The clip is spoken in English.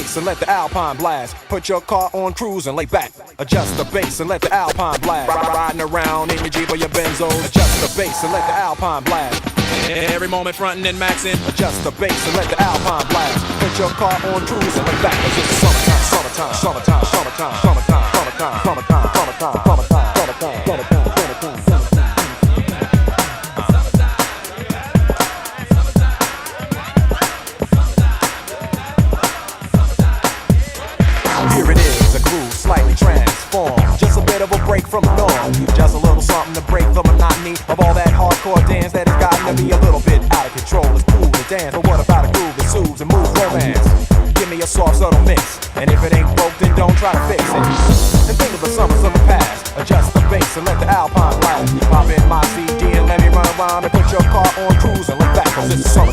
bass and let the Alpine blast. Put your car on cruise and lay back. Adjust the bass and let the Alpine blast. Riding around in your Jeep or your Benzo. Adjust the bass and let the Alpine blast. Every moment frontin' and maxin'. Adjust the bass and let the Alpine blast. Put your car on cruise and lay back. 'Cause it's summertime, summertime, summertime, summertime, summertime, summertime, summertime, summertime, summertime, summertime, summertime, summertime, summertime. Here it is, a groove slightly transformed. Just a bit of a break from the norm. Just a little something to break the monotony of all that hardcore dance that has gotten to be a little bit out of control. It's cool to dance, but what about a groove that soothes and moves romance? Give me a soft, subtle mix, and if it ain't broke, then don't try to fix it. And think of the summers of the past. Adjust the bass and let the Alpine blast. Pop in my CD and let me run around and put your car on cruise and look back, 'cause it's summer.